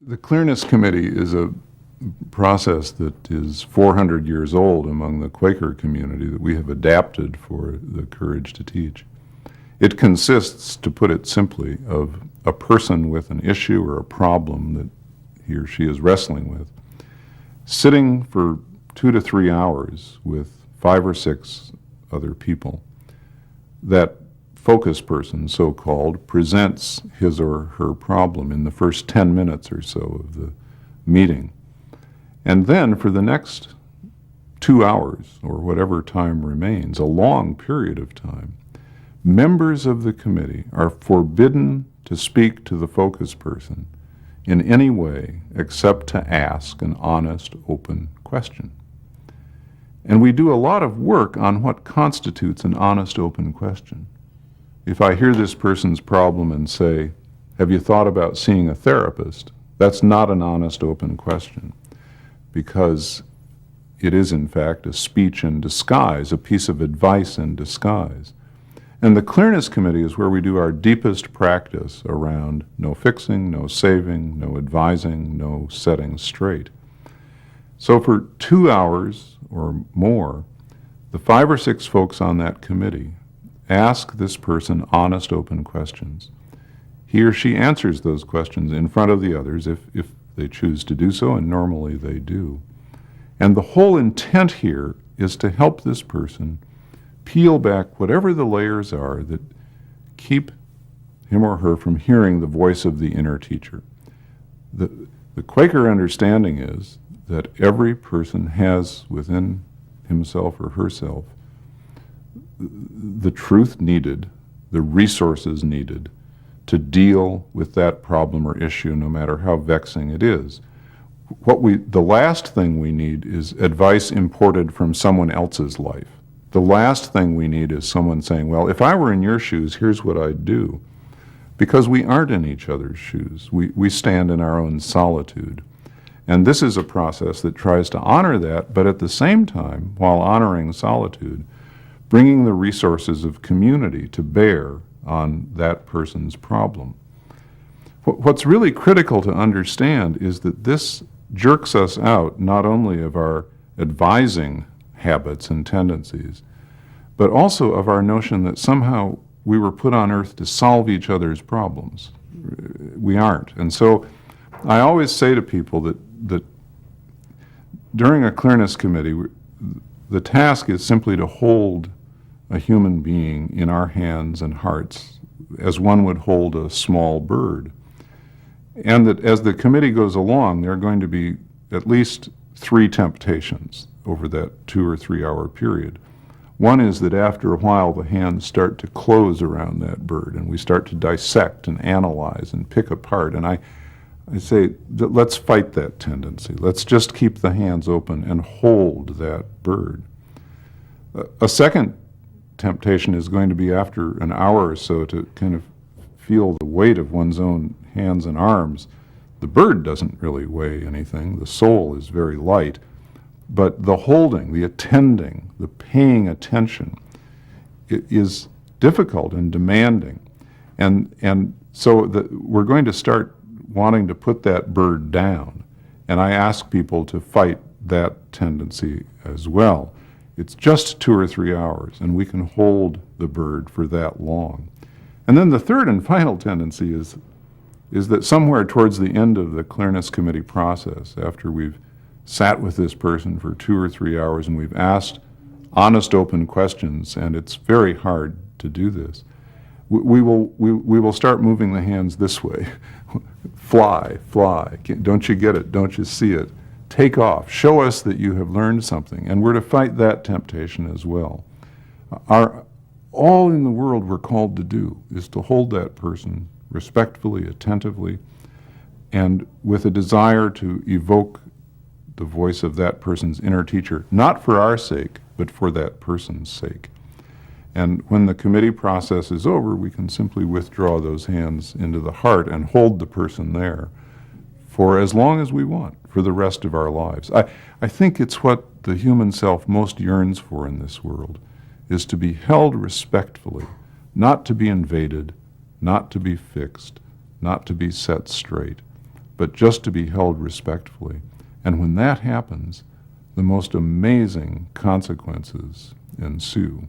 The Clearness Committee is a process that is 400 years old among the Quaker community that we have adapted for the Courage to Teach. It consists, to put it simply, of a person with an issue or a problem that he or she is wrestling with, sitting for 2 to 3 hours with 5 or 6 other people. That focus person, so-called, presents his or her problem in the first 10 minutes or so of the meeting. And then for the next 2 hours, or whatever time remains, a long period of time, members of the committee are forbidden to speak to the focus person in any way except to ask an honest, open question. And we do a lot of work on what constitutes an honest, open question. If I hear this person's problem and say, "Have you thought about seeing a therapist?" that's not an honest, open question, because it is, in fact, a speech in disguise, a piece of advice in disguise. And the Clearness Committee is where we do our deepest practice around no fixing, no saving, no advising, no setting straight. So for 2 hours or more, the 5 or 6 folks on that committee ask this person honest, open questions. He or she answers those questions in front of the others if they choose to do so, and normally they do. And the whole intent here is to help this person peel back whatever the layers are that keep him or her from hearing the voice of the inner teacher. The Quaker understanding is that every person has within himself or herself the truth needed, the resources needed to deal with that problem or issue, no matter how vexing it is. The last thing we need is advice imported from someone else's life. The last thing we need is someone saying, "Well, if I were in your shoes, here's what I'd do." Because we aren't in each other's shoes. We stand in our own solitude. And this is a process that tries to honor that, but at the same time, while honoring solitude, bringing the resources of community to bear on that person's problem. What's really critical to understand is that this jerks us out not only of our advising habits and tendencies, but also of our notion that somehow we were put on earth to solve each other's problems. We aren't. And so I always say to people that during a Clearness Committee, the task is simply to hold a human being in our hands and hearts as one would hold a small bird. And that as the committee goes along, there are going to be at least 3 temptations over that 2 or 3 hour period. One is that after a while the hands start to close around that bird and we start to dissect and analyze and pick apart. And I say, let's fight that tendency. Let's just keep the hands open and hold that bird. A second temptation is going to be after an hour or so to kind of feel the weight of one's own hands and arms. The bird doesn't really weigh anything. The soul is very light. But the holding, the attending, the paying attention is difficult and demanding. And so we're going to start wanting to put that bird down. And I ask people to fight that tendency as well. It's just 2 or 3 hours, and we can hold the bird for that long. And then the third and final tendency is that somewhere towards the end of the Clearness Committee process, after we've sat with this person for 2 or 3 hours and we've asked honest, open questions, and it's very hard to do this, we will start moving the hands this way. Fly, fly. Don't you get it? Don't you see it? Take off. Show us that you have learned something. And we're to fight that temptation as well. All in the world we're called to do is to hold that person respectfully, attentively, and with a desire to evoke the voice of that person's inner teacher, not for our sake, but for that person's sake. And when the committee process is over, we can simply withdraw those hands into the heart and hold the person there for as long as we want, for the rest of our lives. I think it's what the human self most yearns for in this world, is to be held respectfully, not to be invaded, not to be fixed, not to be set straight, but just to be held respectfully. And when that happens, the most amazing consequences ensue.